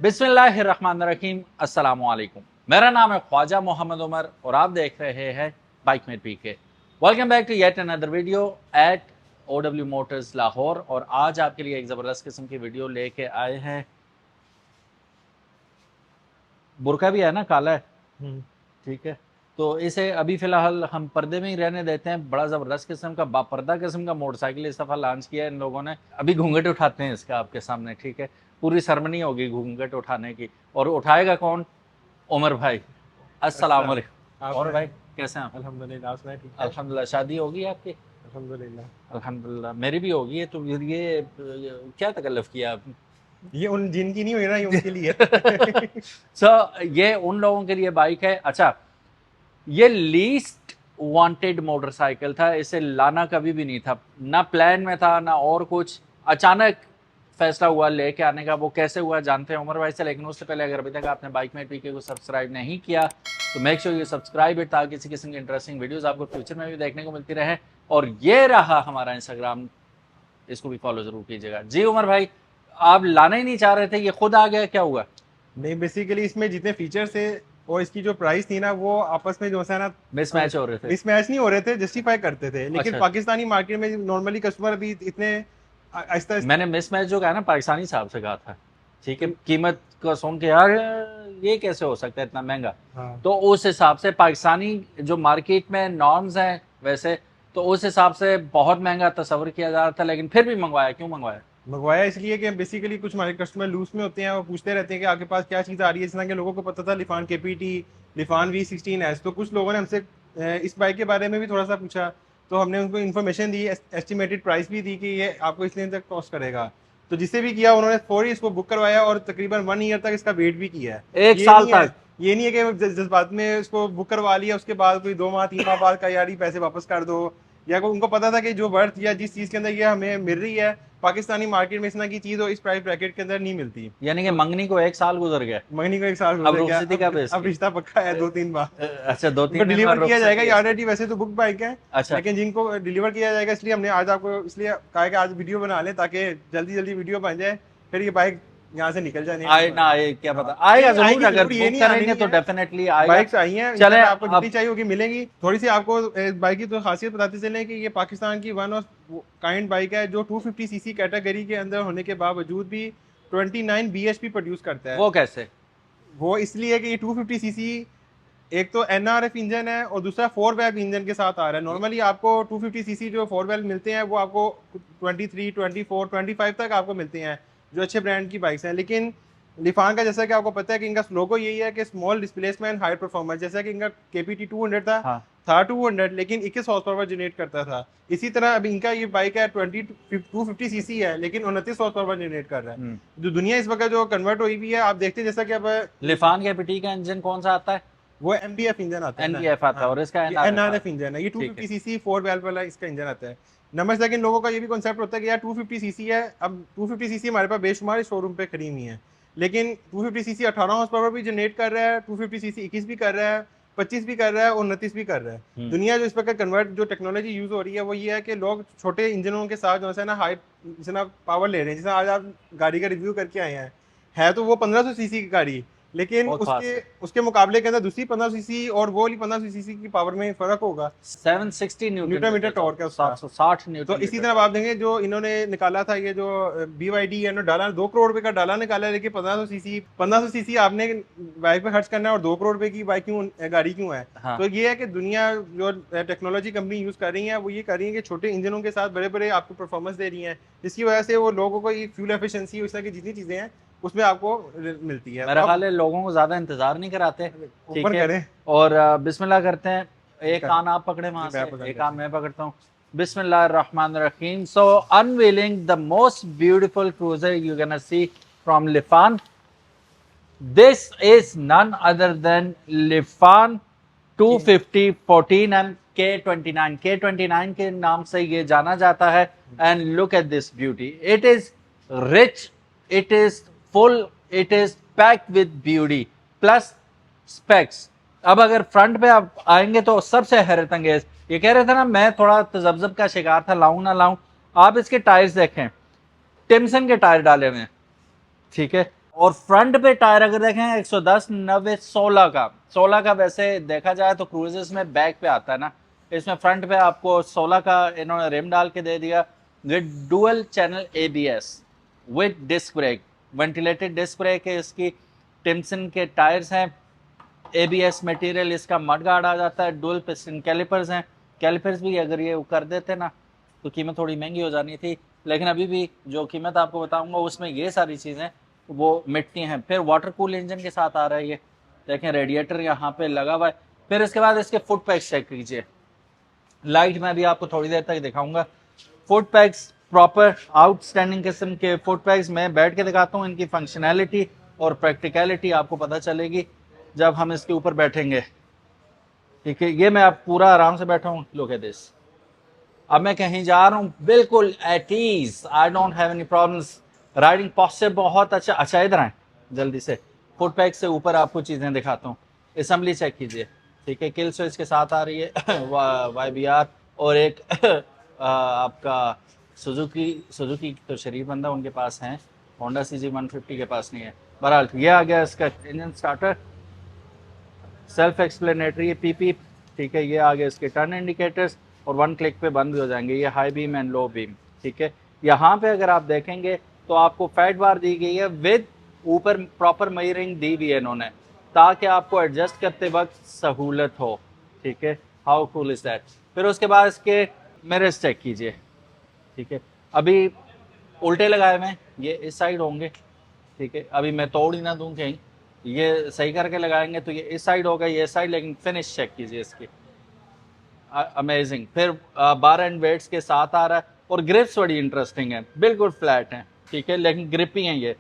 बिस्मिल्लाहिर्रहमानिर्रहीम, अस्सलामुअलैकुम। मेरा नाम है ख्वाजा मोहम्मद उमर और आप देख रहे हैं bike mate PK. Welcome back to yet another video at OW motors Lahore. और आज आपके लिए एक ज़बरदस्त किस्म की वीडियो लेके आए हैं। बुरका भी है ना, काला है, ठीक है। तो इसे अभी फ़िलहाल हम पर्दे में ही रहने देते हैं। बड़ा ज़बरदस्त किस्म का बापर्दा किस्म का मोटरसाइकिल इस दफ़ा लॉन्च किया है इन लोगों ने। अभी घूंघट उठाते हैं इसका आपके सामने, ठीक है। पूरी सरमनी होगी घूंघट उठाने की। और उठाएगा कौन? उमर भाई। अस्सलाम वालेकुम। और भाई कैसे हैं आप? अल्हम्दुलिल्लाह। अल्हम्दुलिल्लाह। शादी होगी आपकी? अल्हम्दुलिल्लाह। अल्हम्दुलिल्लाह, मेरी भी होगी है। तो ये क्या तकल्लुफ़ किया आपने? ये उन जिनकी नहीं हुई ना, ये उनके लिए। ये उन लोगों के लिए बाइक है। अच्छा, ये लीस्ट वांटेड मोटरसाइकिल था। इसे लाना कभी भी नहीं था, ना प्लान में था ना और कुछ। अचानक फैसला हुआ लेके आने का। वो कैसे हुआ जानते हैं उमर भाई से। लेकिन उससे पहले अगर अभी तक आपने बाइक मेट पीके को सब्सक्राइब नहीं किया तो make sure you subscribe it, ताकि किसी किस्म की इंटरेस्टिंग वीडियोस आपको फ्यूचर में भी देखने को मिलती रहे। और ये रहा हमारा इंस्टाग्राम, इसको भी फॉलो जरूर कीजिएगा। जी उमर भाई, आप लाना ही नहीं चाह रहे थे, ये खुद आ गया, क्या हुआ? नहीं, बेसिकली इसमें जितने फीचर्स थे और इसकी जो प्राइस थी ना, वो आपस में जो है ना मिसमैच हो रहे थे। मिसमैच नहीं हो रहे थे, जस्टिफाई करते थे। लेकिन अच्छा, पाकिस्तानी मार्केट में नॉर्मली कस्टमर अभी इतने आहिस्ता मैंने मिसमैच जो कहा ना पाकिस्तानी साहब से कहा था, ठीक है। कीमत को सुन के यार ये कैसे हो सकता है इतना महंगा। हाँ, तो उस हिसाब से पाकिस्तानी जो मार्केट में नॉर्म्स हैं वैसे, तो उस हिसाब से बहुत महंगा तस्वर किया जा रहा था। लेकिन फिर भी मंगवाया, क्यों मंगवाया? मंगवाया इसलिए कि बेसिकली कुछ हमारे कस्टमर लूज में होते हैं, वो पूछते रहते हैं कि आपके पास क्या चीज़ आ रही है। इस तरह के लोगों को पता था लिफान KPT, लिफान V16S। तो कुछ लोगों ने हमसे इस बाइक के बारे में भी थोड़ा सा पूछा, तो हमने उनको इन्फॉर्मेशन दी, एस्टिमेटेड प्राइस भी दी कि ये आपको इतने तक कॉस्ट करेगा। तो जिसे भी किया उन्होंने फौरी इसको बुक करवाया और तकरीबन 1 ईयर तक इसका वेट भी किया है। एक ये साल नहीं है तक? ये नहीं है कि जज्बात में इसको बुक करवा लिया, उसके बाद कोई 2 माह 3 माह बाद का यार ये पैसे वापस कर दो। या उनको पता था कि जो वर्थ या जिस चीज़ के अंदर ये हमें मिल रही है पाकिस्तानी मार्केट में, इस तरह की चीज़ और इस प्राइस ब्रैकेट के अंदर नहीं मिलती। यानी कि मंगनी को 1 साल गुजर गया। महीने को 1 साल अब हो गया। रुखसती का बेस अब रिश्ता पक्का है 2-3 बार। अच्छा, दो उनको तीन दिन डिलीवर बाद किया जाएगा, रुखसती ये है। ऑलरेडी वैसे तो बुक बाइक है। अच्छा, लेकिन जिनको डिलीवर किया जाएगा, इसलिए हमने आज आपको इसलिए कहा कि आज वीडियो बना लें ताकि जल्दी जल्दी वीडियो बन जाए, फिर ये बाइक यहाँ से निकल जाने। आए ना आए क्या पता, हाँ, आएगा नहीं जरूर। आएगी अगर जरूर, ये बुक नहीं आने करेंगे नहीं तो है। डेफिनेटली आएगा। बाइक्स आई हैं, चले इंशाल्लाह आपको जितनी अब चाहिए होगी मिलेंगी। थोड़ी सी आपको बाइक की तो खासियत बताते चलें कि ये पाकिस्तान की वन ऑफ काइंड बाइक है जो 250cc कैटेगरी के अंदर होने के बावजूद भी 29 bhp प्रोड्यूस करता है। वो कैसे? वो इसलिए कि ये 250cc एक तो NRF इंजन है और दूसरा 4 valve इंजन के साथ आ रहा है। नॉर्मली आपको 250cc जो 4 valve मिलते हैं वो आपको 23, 24, 25 तक आपको मिलते हैं जो अच्छे ब्रांड की बाइक्स हैं। लेकिन लिफान का जैसा कि आपको पता है कि इनका लोगो यही है कि स्मॉल डिस्प्लेसमेंट हाई परफॉर्मेंस। जैसा कि इनका KPT 200 हाँ, था 200 लेकिन 21 हॉर्स पावर जनरेट करता था। इसी तरह अब इनका ये बाइक है 250cc है लेकिन 29 हॉर्स पावर जनरेट कर रहा है। जो दुनिया इस वक्त जो कन्वर्ट हुई हुई है, आप देखते हैं जैसा कि अब लिफान KPT का इंजन कौन सा आता है? वो MDF इंजन आता है ना। NDF आता है और इसका ये NRF NRF आता है। इंजन है। ये ठीक है। 250cc 4 valve वाला इसका इंजन आता है। नंबर सेकंड, लोगों का ये भी कॉन्सेप्ट होता है कि यार 250cc है। अब 250cc हमारे पास बेशुमार शोरूम पे खड़ी हुई है, लेकिन 250cc 18 हॉर्स पावर भी जनरेट कर रहा है, 250cc 21 भी कर रहा है, 25 भी कर रहा है और 29 भी कर रहा है। दुनिया जो इस प्रकार कन्वर्ट जो टेक्नोलॉजी यूज हो रही है वो ये है कि लोग छोटे इंजनों के साथ जो है ना हाई जितना पावर ले रहे हैं। जैसे आज आप गाड़ी का रिव्यू करके आए हैं, है तो वो 1500cc की गाड़ी, लेकिन बहुत फास्ट उसके है। उसके मुकाबले के अंदर दूसरी 1500cc और वो वाली 1500cc की पावर में फर्क होगा। 760 न्यूटन मीटर टॉर्क है उसका। 760 तो न्यूटन इसी मीटर तरह आप देखेंगे जो इन्होंने निकाला था, ये जो BYD है ना, डाला 2 करोड़ रुपए का डाला निकाला है। लेकिन 1500cc आपने बाइक पे खर्च करना है और 2 करोड़ रुपए की बाइक क्यों, गाड़ी क्यों है? हाँ। तो ये है कि दुनिया जो टेक्नोलॉजी कंपनी यूज कर रही है वो ये कर रही है कि छोटे इंजनों के साथ बड़े बड़े आपको परफॉर्मेंस दे रही है, जिसकी वजह से वो लोगों को ये फ्यूल एफिशिएंसी इस तरह की जितनी चीजें हैं उसमें आपको मिलती है। मेरा ख्याल है लोगों को ज्यादा इंतजार नहीं कराते, ठीक ऊपर है। करें। और बिस्मिल्लाह करते हैं। एक कान आप पकड़े वहां मैं से, पकड़ एक लेता कान मैं पकड़ता हूँ। बिस्मिल्लाहिर्रहमानिर्रहीम। So unveiling the most beautiful cruiser you can see from Lifan. This is none other than Lifan 250 14M K29। K29 के नाम से ये जाना जाता है। And look at this beauty, it is rich, it is full, it is packed with beauty plus specs. अब अगर front पे आप आएंगे तो सबसे हैरत अंगेज, ये कह रहे थे ना मैं थोड़ा तजब्जब का शिकार था, लाऊं ना लाऊं। आप इसके टायर्स देखें, टिम्सन के टायर डाले हुए हैं, ठीक है। और फ्रंट पे टायर अगर देखें 110 90 16 का 16 का वैसे देखा जाए तो क्रूजर्स में बैक पे आता है ना, इसमें फ्रंट पे आपको 16 का इन्होंने रिम डाल के दे दिया with dual channel ABS with disc brake, ventilated disc brake है इसकी, टिम्सन के टायर्स हैं, एबीएस मटेरियल इसका मड गार्ड आ जाता है, डुअल पिस्टन कैलिपर्स हैं। कैलिपर्स भी अगर ये कर देते ना तो कीमत थोड़ी महंगी हो जानी थी, लेकिन अभी भी जो कीमत आपको बताऊंगा उसमें ये सारी चीज़ें वो मिटती हैं। फिर वाटर कूल इंजन के साथ आ रहा है ये, देखें रेडिएटर यहाँ पे लगा हुआ है। फिर इसके बाद इसके फुट पैक्स चेक कीजिए, लाइट में भी आपको थोड़ी देर तक दिखाऊंगा। फुट पैक्स प्रॉपर आउटस्टैंडिंग किस्म के फुट पैक्स, मैं बैठ के दिखाता हूँ, इनकी फंक्शनैलिटी और प्रैक्टिकलिटी आपको पता चलेगी जब हम इसके ऊपर बैठेंगे। ठीक है, ये मैं आप पूरा आराम से बैठा हूँ, लुक एट दिस। अब मैं कहीं जा रहा हूँ बिल्कुल at ease, I don't have any problems, riding posture बहुत अच्छा। अच्छा इधर आए जल्दी से, फुट पैक से ऊपर आपको चीज़ें दिखाता हूँ। असम्बली चेक कीजिए, ठीक है, किल स्विच के साथ आ रही है YBR, और एक आपका सुजुकी तो शरीफ बंदा उनके पास हैं, होंडा CG 150 के पास नहीं है। बहरहाल ये आ गया इसका engine starter, self explanatory PP, ठीक है। ये आ गए इसके टर्न इंडिकेटर्स और वन क्लिक पे बंद हो जाएंगे, ये high beam and low beam, ठीक है। यहाँ पे अगर आप देखेंगे तो आपको फैट बार दी गई है विद ऊपर प्रॉपर मेजरिंग दी हुई है इन्होंने, ताकि आपको एडजस्ट करते वक्त सहूलत हो, ठीक है। How cool is that. फिर उसके बाद इसके मिरर्स चेक कीजिए, ठीक है, अभी उल्टे लगाए हुए हैं, ये इस साइड होंगे, ठीक है। अभी मैं तोड़ ही ना दूं कहीं, ये सही करके लगाएंगे तो ये इस साइड होगा, ये साइड, लेकिन फिनिश चेक कीजिए इसकी, अमेजिंग। फिर 12 एंड वेट्स के साथ आ रहा है, और ग्रिप्स बड़ी इंटरेस्टिंग है, बिल्कुल फ्लैट हैं, ठीक है, लेकिन ग्रिपी हैं ये,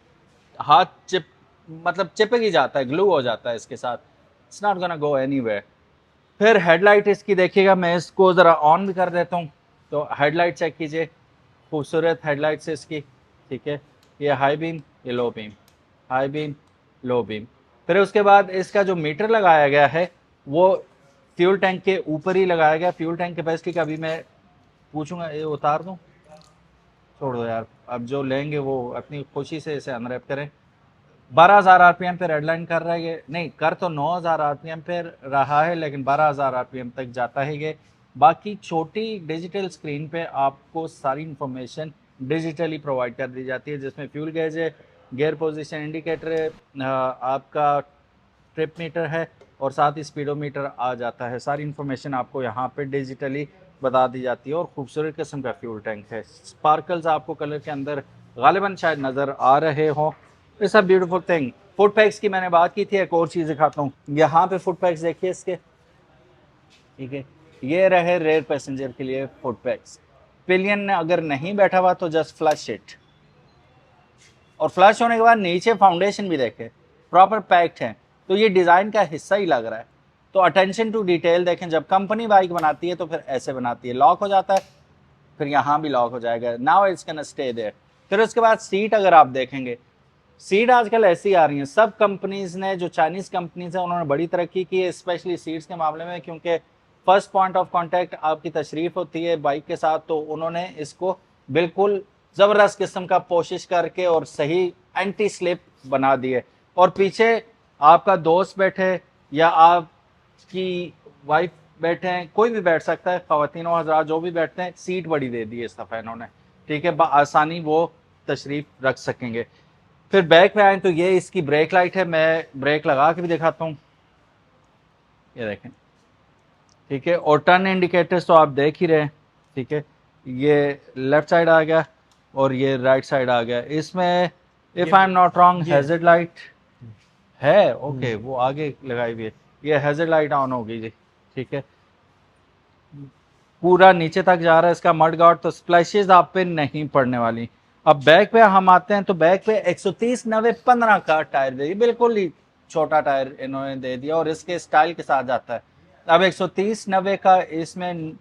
हाथ मतलब चिपक ही जाता है, ग्लू हो जाता है इसके साथ, it's not gonna go anywhere. फिर हेडलाइट इसकी देखिएगा, मैं इसको ज़रा ऑन भी कर देता हूँ, तो हेडलाइट चेक कीजिए, खूबसूरत हेडलाइट्स इसकी, ठीक है। ये हाई बीम, ये low beam, high beam, low beam. फिर उसके बाद इसका जो मीटर लगाया गया है वो फ्यूल टैंक के ऊपर ही लगाया गया। फ्यूल टैंक कैपेसिटी का भी मैं पूछूंगा, ये उतार दूं, छोड़ दो यार, अब जो लेंगे वो अपनी खुशी से इसे अनरैप करें। 12,000 RPM पे रेडलाइन कर रहा है ये, नहीं कर तो 9,000 RPM पे रहा है, लेकिन 12,000 RPM तक जाता है ये। बाकी छोटी डिजिटल स्क्रीन पे आपको सारी इंफॉर्मेशन डिजिटली प्रोवाइड कर दी जाती है, जिसमें फ्यूल गेज है, गियर पोजीशन इंडिकेटर है, आपका ट्रिप मीटर है, और साथ ही स्पीडोमीटर आ जाता है। सारी इन्फॉर्मेशन आपको यहाँ पे डिजिटली बता दी जाती है, और खूबसूरत किस्म का फ्यूल टैंक है। स्पार्कल्स आपको कलर के अंदर गालिबन शायद नज़र आ रहे हों। It's a beautiful thing. Foot PACS की मैंने बात की थी, एक और चीज़ दिखाता हूँ, यहाँ पे फुट पैक्स देखिए इसके, ठीक है, ये रहे रेयर पैसेंजर के लिए फुट पैक्स। पिलियन ने अगर नहीं बैठा हुआ तो जस्ट फ्लश इट, और फ्लश होने के बाद नीचे फाउंडेशन भी देखें प्रॉपर पैक्ड है, तो ये डिज़ाइन का हिस्सा ही लग रहा है। तो अटेंशन टू डिटेल देखें, जब कंपनी बाइक बनाती है तो फिर ऐसे बनाती है, लॉक हो जाता है, फिर यहाँ भी लॉक हो जाएगा, now it's can stay there. फिर उसके बाद सीट अगर आप देखेंगे, सीट आजकल ऐसी आ रही हैं, सब कंपनीज ने, जो चाइनीज़ कंपनीज हैं उन्होंने बड़ी तरक्की की है, स्पेशली सीट्स के मामले में, क्योंकि फर्स्ट पॉइंट ऑफ कांटेक्ट आपकी तशरीफ़ होती है बाइक के साथ, तो उन्होंने इसको बिल्कुल ज़बरदस्त किस्म का कोशिश करके और सही एंटी स्लिप बना दिए। और पीछे आपका दोस्त बैठे या आपकी वाइफ बैठे हैं, कोई भी बैठ सकता है, ख़वातीन हज़रात जो भी बैठते हैं, सीट बड़ी दे दी है इस दफ़ा इन्होंने, ठीक है, आसानी वो तशरीफ़ रख सकेंगे। फिर बैक पे आए तो ये इसकी ब्रेक लाइट है, मैं ब्रेक लगा के भी दिखाता हूँ, ये देखें, ठीक है। और टर्न इंडिकेटर्स तो आप देख ही रहे हैं, ठीक है, ये लेफ्ट साइड आ गया और ये राइट साइड आ गया। इसमें if I am not wrong hazard light है, ओके, वो आगे लगाई हुई है, ये हैज़र्ड लाइट ऑन हो गई जी, ठीक है। पूरा नीचे तक जा रहा है इसका मड गार्ड, तो स्प्लैशेस आप पे नहीं पड़ने वाली। अब बैक पे हम आते हैं, तो बैक पे 130 90 15 का टायर दे दिया, बिल्कुल ही छोटा टायर इन्होंने दे दिया, और इसके स्टाइल के साथ जाता है। अब 130 90 का इसमें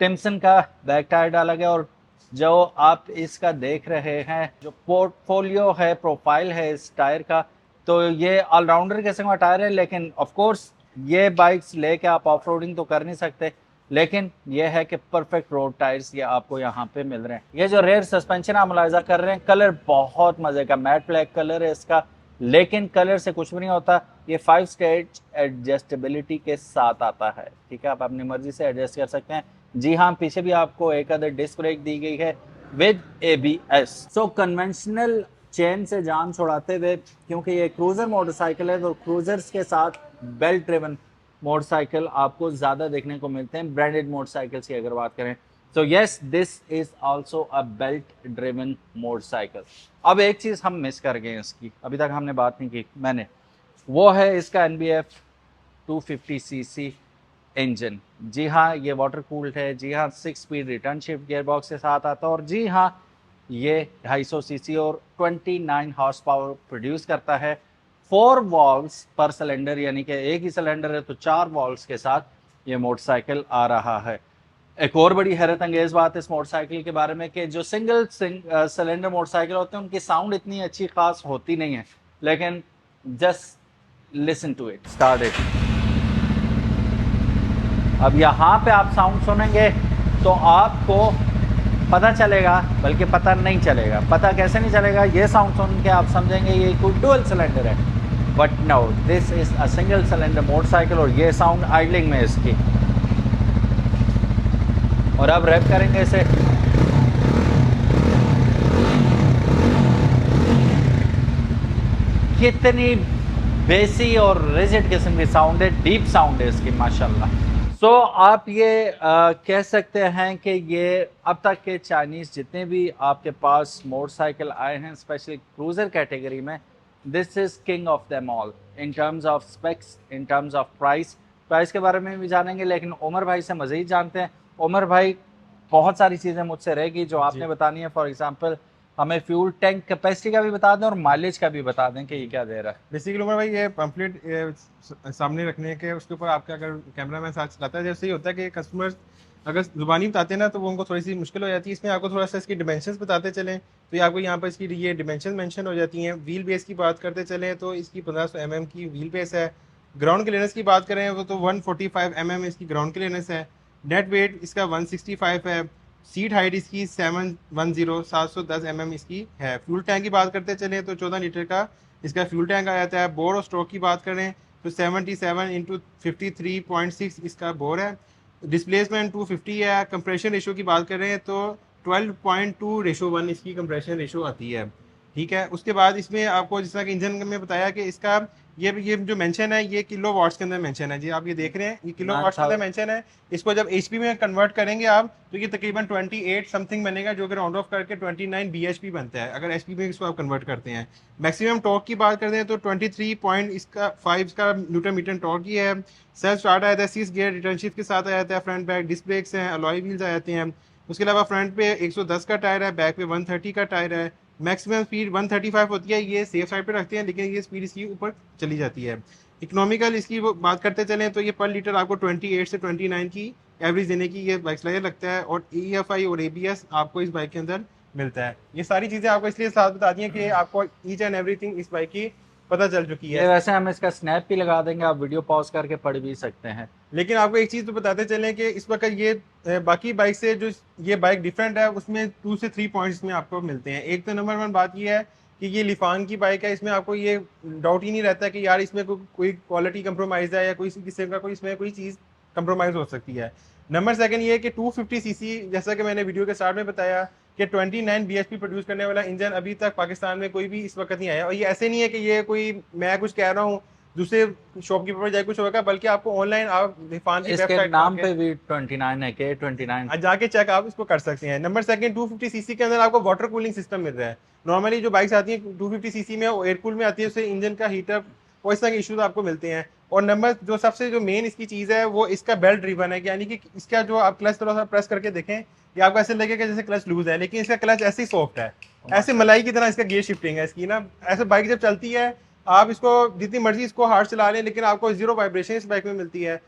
टिम्सन का बैक टायर डाला गया, और जो आप इसका देख रहे हैं, जो पोर्टफोलियो है, प्रोफाइल है इस टायर का, तो ये ऑलराउंडर किस्म का टायर है। लेकिन ऑफ कोर्स ये बाइक्स लेके आप ऑफ रोडिंग तो कर नहीं सकते, लेकिन यह है कि परफेक्ट रोड टायर्स ये आपको यहाँ पे मिल रहे हैं। ये जो रेयर सस्पेंशन आप मुलाहिजा कर रहे हैं, कलर बहुत मज़े का मैट ब्लैक कलर है इसका, लेकिन कलर से कुछ भी नहीं होता। ये 5 स्टेज एडजस्टेबिलिटी के साथ आता है, ठीक है, आप अपनी मर्जी से एडजस्ट कर सकते हैं। जी हाँ, पीछे भी आपको एक अदर डिस्क ब्रेक दी गई है with ABS। So conventional chain से जान छुड़ाते हुए, क्योंकि ये क्रूजर मोटरसाइकिल है, तो क्रूजर्स के साथ बेल्ट ड्रिवन मोटरसाइकिल आपको ज़्यादा देखने को मिलते हैं ब्रांडेड मोटरसाइकिल्स की अगर बात करें। तो yes, this is also a belt driven motorcycle. अब एक चीज़ हम मिस कर गए इसकी, अभी तक हमने बात नहीं की मैंने, वो है इसका NBF 250cc इंजन। जी हाँ, ये वाटर कूल्ड है। जी हाँ, 6 speed return shift gear box के साथ आता है। और जी हाँ, ये 250 सीसी और 29 हॉर्स पावर प्रोड्यूस करता है। 4 वॉल्व्स पर सिलेंडर, यानी कि एक ही सिलेंडर है तो 4 वॉल्व्स के साथ ये मोटरसाइकिल आ रहा है। एक और बड़ी हैरत अंगेज बात इस मोटरसाइकिल के बारे में कि जो सिंगल सिलेंडर मोटरसाइकिल होते हैं उनकी साउंड इतनी अच्छी खास होती नहीं है, लेकिन just listen to it, start it. अब यहाँ पे आप साउंड सुनेंगे तो आपको पता चलेगा, बल्कि पता नहीं चलेगा। पता कैसे नहीं चलेगा, ये साउंड सुन के आप समझेंगे ये कोई डुअल सिलेंडर है, but no, this is a single cylinder motorcycle. और ये साउंड आइडलिंग में इसकी। और अब रैप करेंगे इसे। कितनी बेसी और रिजिड किस्म की साउंड है, डीप साउंड है इसकी माशाल्लाह। सो आप ये कह सकते हैं कि ये अब तक के चाइनीज़ जितने भी आपके पास मोटरसाइकिल आए हैं, स्पेशली क्रूज़र कैटेगरी में, this is king of them all in terms of specs, in terms of price के बारे में भी जानेंगे, लेकिन उमर भाई से मज़ीद जानते हैं। उमर भाई, बहुत सारी चीज़ें मुझसे रहेगी जो आपने बतानी है। फॉर एग्जांपल, हमें फ्यूल टैंक कैपेसिटी का भी बता दें और माइलेज का भी बता दें कि ये क्या दे रहा है। बेसिकली उमर भाई, ये पम्पलेट सामने रखने के उसके ऊपर आपका अगर कैमरा मैन साथ चलाता है, जैसे ही होता है कि कस्टमर्स अगर जुबानी बताते हैं ना तो वो उनको थोड़ी सी मुश्किल हो जाती है। इसमें आपको थोड़ा सा इसकी डिमेंशंस बताते चलें तो ये आपको यहाँ पर इसकी ये डिमेंशन मेंशन हो जाती हैं। व्हील बेस की बात करते चलें तो इसकी 1500 mm की व्हील बेस है। ग्राउंड क्लियरेंस की बात करें वो तो 145 mm इसकी ग्राउंड क्लियरेंस है। नेट वेट इसका 165 है। सीट हाइट इसकी 710 mm इसकी है। फ्यूल टैंक की बात करते चलें तो 14 लीटर का इसका फ्यूल टैंक आ जाता है। बोर और स्ट्रोक की बात करें तो 77 इंटू 53.6 इसका बोर है। डिस्प्लेसमेंट 250 है। कंप्रेशन रेशो की बात करें तो 12.2:1 इसकी कंप्रेशन रेशो आती है, ठीक है। उसके बाद इसमें आपको जिस तरह कि इंजन में बताया कि इसका ये जो मेंशन है ये किलो वाट्स के अंदर मेंशन है। जी आप ये देख रहे हैं, ये किलो वाट्स के अंदर मेंशन है। इसको जब HP में कन्वर्ट करेंगे आप तो ये तकरीबन 28 समथिंग बनेगा, जो कि राउंड ऑफ करके 29 bhp बनता है अगर HP में इसको आप कन्वर्ट करते हैं। मैक्सिमम टॉर्क की बात करते हैं तो 23.5 का न्यूटन मीटर टॉर्क ही है। सेल्फ स्टार्ट आ जाता है, 6 गियर रिटर्न शिफ्ट के साथ आ जाता है। फ्रंट बैक डिस्क ब्रेक्स हैं, अलॉय व्हील्स आ जाते हैं। उसके अलावा फ्रंट पे 110 का टायर है, बैक पे 130 का टायर है। मैक्सिमम स्पीड 135 होती है, ये सेफ साइड पे रखते हैं, लेकिन ये स्पीड इसकी ऊपर चली जाती है। इकोनॉमिकल इसकी वो बात करते चलें तो ये पर लीटर आपको 28 से 29 की एवरेज देने की ये बाइक स्लाइडर लगता है। और EFI और ABS आपको इस बाइक के अंदर मिलता है। ये सारी चीज़ें आपको इसलिए साथ बता दी हैं कि आपको ईच एंड एवरीथिंग इस बाइक की पता चल चुकी है। वैसे हम इसका स्नैप भी लगा देंगे, आप वीडियो पॉज करके पढ़ भी सकते हैं। लेकिन आपको एक चीज़ तो बताते चलें कि इस वक्त ये बाकी बाइक से जो ये बाइक डिफरेंट है उसमें 2 से 3 पॉइंट्स में आपको मिलते हैं। एक तो नंबर 1 बात ये है कि ये लिफान की बाइक है, इसमें आपको ये डाउट ही नहीं रहता कि यार इसमें कोई क्वालिटी कंप्रोमाइज़ है या कोई किसी का कोई इसमें कोई चीज़ कंप्रोमाइज़ हो सकती है। नंबर 2 ये है कि 250cc, जैसा कि मैंने वीडियो के स्टार्ट में बताया कि 29 bhp प्रोड्यूस करने वाला इंजन अभी तक पाकिस्तान में कोई भी इस वक्त नहीं आया। और ये ऐसे नहीं है कि ये कोई मैं कुछ कह रहा हूँ दूसरे शॉपकीपर पर जाए कुछ होगा, बल्कि आपको ऑनलाइन आप लिफान की इसके वेबसाइट नाम पे भी 29 है, के 29 जाके चेक आप इसको कर सकते हैं। नंबर 2 250cc के अंदर आपको वाटर कूलिंग सिस्टम मिल रहा है। नॉर्मली जो बाइक्स आती हैं 250cc में वो एयर कूल में आती है, उससे इंजन का हीटर और इस तरह के इशूज आपको मिलते हैं। और नंबर जो सबसे जो मेन इसकी चीज़ है वो इसका बेल्ट ड्रिवन है, यानी कि इसका जो आप क्लच थोड़ा सा प्रेस करके देखें ये आपको ऐसे लगेगा जैसे क्लच लूज है, लेकिन इसका क्लच ऐसे ही सॉफ्ट है, ऐसे मलाई की तरह इसका गियर शिफ्टिंग है इसकी ना। ऐसे बाइक जब चलती है आप इसको जितनी मर्जी इसको हार्ड चला लें लेकिन आपको 0 वाइब्रेशन इस बाइक में मिलती है।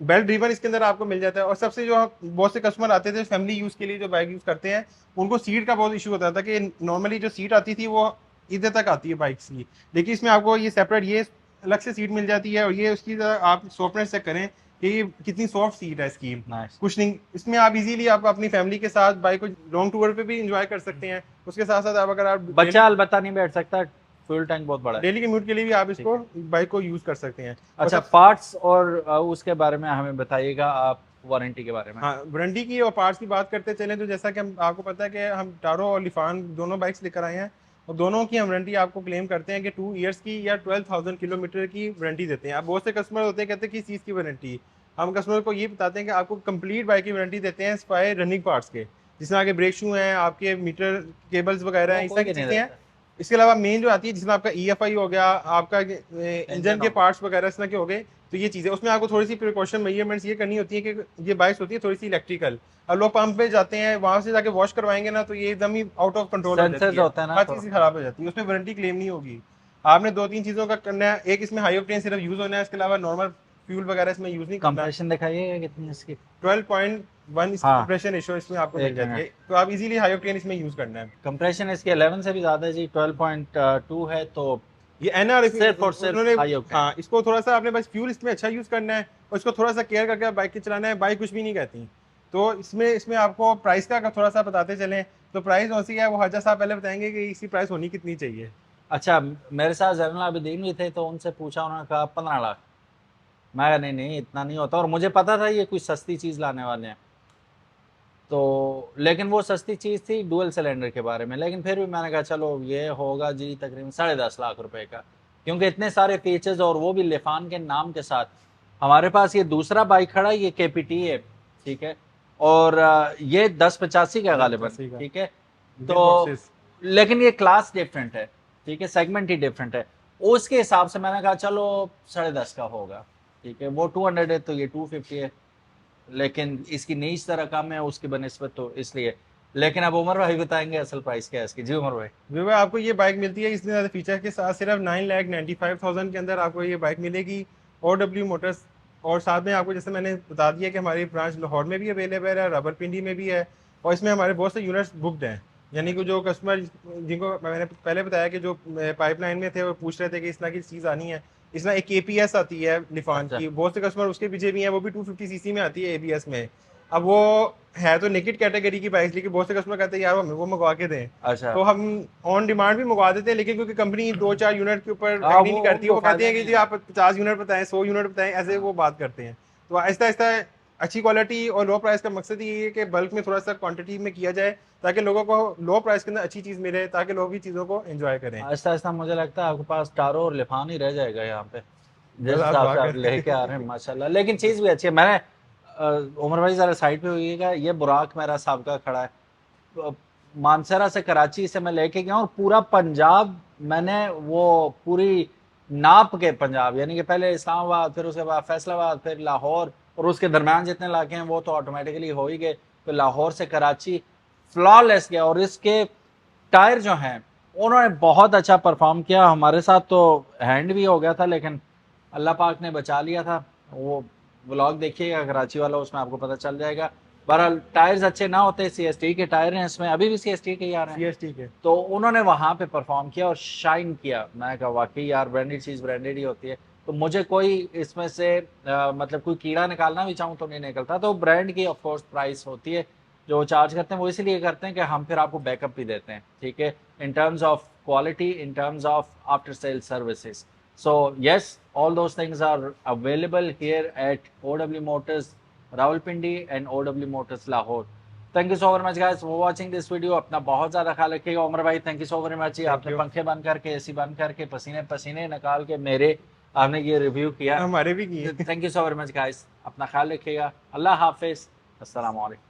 बेल्ट ड्रिवन इसके अंदर आपको मिल जाता है। और सबसे जो बहुत से कस्टमर आते थे फैमिली यूज़ के लिए जो बाइक यूज़ करते हैं उनको सीट का बहुत इशू होता था कि नॉर्मली जो सीट आती थी वो इधर तक आती है बाइक्स की, लेकिन इसमें आपको ये सेपरेट ये अलग से सीट मिल जाती है। और ये उसकी आप सॉफ्टनेस चेक करें कि ये कितनी सॉफ्ट सीट है इसकी। कुशनिंग इसमें आप इजीली आप अपनी फैमिली के साथ बाइक को लॉन्ग टूर पे भी इंजॉय कर सकते हैं। उसके साथ साथ आप अगर आप बच्चा अलबत्ता नहीं बैठ सकता, फ्यूल टैंक बहुत बड़ा है। डेली कम्यूट के लिए भी आप इसको बाइक को यूज कर सकते हैं। अच्छा, पार्ट्स और उसके बारे में हमें बताइएगा आप, वारंटी के बारे में। हाँ, वारंटी की और पार्ट्स की बात करते चलें तो जैसा कि हम आपको पता है कि हम टारो और लिफान दोनों बाइक्स लेकर आए हैं और दोनों की हम वारंटी आपको क्लेम करते हैं कि 2 ईयर्स की या 12,000 किलोमीटर की वारंटी देते हैं। अब बहुत से कस्टमर होते हैं कहते हैं किस चीज़ की वारंटी, हम कस्टमर को ये बताते हैं कि आपको कंप्लीट बाइक की वारंटी देते हैं सिवाय रनिंग पार्ट्स के, जिसमें आगे ब्रेक शू हैं, आपके मीटर केबल्स वगैरह हैं, इस तरह की चीज़ें हैं। इसके अलावा मेन जो आती है जिसमें आपका EFI हो गया, आपका इंजन के पार्ट्स वगैरह इस तरह के हो गए, तो ये चीज़ें उसमें आपको थोड़ी सी प्रिकॉशन मेजरमेंट्स ये करनी होती है कि ये बाइक्स होती है थोड़ी सी इलेक्ट्रिकल। अब लोग पंप पे जाते हैं, वहां से जाके वॉश करवाएंगे ना तो ये एकदम ही आउट ऑफ कंट्रोल हो जाती है, हर चीज़ खराब हो जाती है, उसमें वारंटी क्लेम नहीं होगी। आपने 2-3 चीज़ों का करना है, एक इसमें हाई ऑक्टेन सिर्फ यूज होना है, इसके अलावा नॉर्मल फ्यूल वगैरह इसमें यूज नहीं करना। कंप्रेशन दिखाइएगा कितनी है इसकी। 12.1 इसकी कंप्रेशन रेशियो इसमें आपको मिल जाती है, तो आप इजीली हाई ऑक्टेन इसमें यूज करना है। कंप्रेशन इसके 11 से भी ज्यादा है जी, 12.2 है, तो ये NR सिर्फ और सिर्फ हाई ऑक्टेन। हाँ, इसको थोड़ा सा आपने बस फ्यूल इसमें अच्छा यूज करना है और इसको थोड़ा सा केयर करके बाइक की चलाना है, बाइक कुछ भी नहीं कहती। तो इसमें आपको प्राइस का थोड़ा सा बताते चलें, तो प्राइस कौन सी है वो हजा साहब पहले बताएंगे कि इसकी प्राइस होनी कितनी चाहिए। अच्छा, मेरे साथ जैनुल आबिदीन भी थे, तो उनसे पूछा, उन्होंने कहा 15 लाख। मैं कहा नहीं इतना नहीं होता, और मुझे पता था ये कुछ सस्ती चीज़ लाने वाले हैं, तो लेकिन वो सस्ती चीज़ थी डुअल सिलेंडर के बारे में, लेकिन फिर भी मैंने कहा चलो ये होगा जी तकरीबन 10.5 लाख रुपए का, क्योंकि इतने सारे फीचर्स और वो भी लिफान के नाम के साथ। हमारे पास ये दूसरा बाइक खड़ा है, ये KPT है, ठीक है, और ये 1085 का गालिबन, ठीक है, तो लेकिन ये क्लास डिफरेंट है, ठीक है, सेगमेंट ही डिफरेंट है। उसके हिसाब से मैंने कहा चलो 10.5 का होगा, ठीक है, वो 200 है तो ये 250 है, लेकिन इसकी नीच तरह कम है उसकी बनिस्बत, तो इसलिए। लेकिन अब उमर भाई बताएंगे असल प्राइस क्या है इसकी। जी उमर भाई। जी भाई, आपको ये बाइक मिलती है इतने ज़्यादा फीचर के साथ सिर्फ 9,95,000 के अंदर आपको ये बाइक मिलेगी OW मोटर्स। और साथ में आपको जैसे मैंने बता दिया कि हमारी ब्रांच लाहौर में भी अवेलेबल है, रावलपिंडी में भी है, और इसमें हमारे बहुत से यूनिट्स बुकड हैं। यानी कि जो कस्टमर जिनको मैंने पहले बताया कि जो पाइपलाइन में थे वो पूछ रहे थे कि इस तरह की चीज़ आनी है, इस तरह एक KPS आती है लिफान की, बहुत से कस्टमर उसके पीछे भी हैं, वो भी 250cc में आती है ABS में। अब वो है तो नेकेड कैटेगरी की बाइक, लेकिन बहुत से कस्टमर कहते हैं यार वो मंगवा के दें। अच्छा, तो हम ऑन डिमांड भी मंगवा देते हैं, लेकिन क्योंकि कंपनी 2-4 यूनिट के ऊपर हाँ, एग्री नहीं करती, वो कहते हैं कि जी आप 50 यूनिट बताएं, 100 यूनिट बताएं, ऐसे वो बात करते हैं। तो आहिस्ता आहिस्ता अच्छी क्वालिटी और लो प्राइस का मकसद ये है कि बल्क में थोड़ा सा क्वांटिटी में किया जाए, ताकि लोगों को लो प्राइस के अंदर अच्छी चीज़ मिले, ताकि लोग भी चीज़ों को एंजॉय करें। आहिस्ता आहिस्ता मुझे लगता है आपके पास टारो और लिफान ही रह जाएगा यहाँ पे, जिस बस आप हिसाब से दुआ आप लेके आ रहे हैं माशाल्लाह। लेकिन चीज़ भी अच्छी है। मैंने उमर भाई ज़रा साइड पे होइएगा, ये बुराक मेरा साहब खड़ा है, मानसरा से कराची से मैं लेके गया, और पूरा पंजाब मैंने वो पूरी नाप के पंजाब, यानी कि पहले इस्लामाबाद, फिर उसके बाद फैसलाबाद, फिर लाहौर, और उसके दरमियान जितने इलाके हैं वो तो ऑटोमेटिकली हो ही गए। तो लाहौर से कराची फ्लॉलेस गया, और इसके टायर जो हैं उन्होंने बहुत अच्छा परफॉर्म किया। हमारे साथ तो हैंड भी हो गया था, लेकिन अल्लाह पाक ने बचा लिया था। वो व्लॉग देखिएगा कराची वाला, उसमें आपको पता चल जाएगा। बहरहाल टायर्स अच्छे ना होते, CST के टायर हैं इसमें, अभी भी CST के ही आ रहे हैं, CST के, तो उन्होंने वहां पे परफॉर्म किया और शाइन किया। मैं कहा वाकई यार ब्रांडेड चीज़ ब्रांडेड ही होती है। तो मुझे कोई इसमें से मतलब कोई कीड़ा निकालना भी चाहूँ तो नहीं निकलता। तो ब्रांड की ऑफ कोर्स प्राइस होती है, जो चार्ज करते हैं वो इसलिए करते हैं कि हम फिर आपको बैकअप भी देते हैं, ठीक है, in terms of quality, in terms of after sale services. So yes, all those things are available here at OW Motors Rawalpindi and OW Motors Lahore. Thank you so very much guys for watching this video. अपना बहुत ज़्यादा ख्याल रखिएगा। उमर भाई thank you so very much, आपने पंखे बंद करके AC बंद करके पसीने पसीने निकाल के मेरे आपने ये रिव्यू किया, हमारे भी किए। Thank you so very much guys, अपना ख्याल रखिएगा। अल्लाह हाफिज़, अस्सलाम वालेकुम।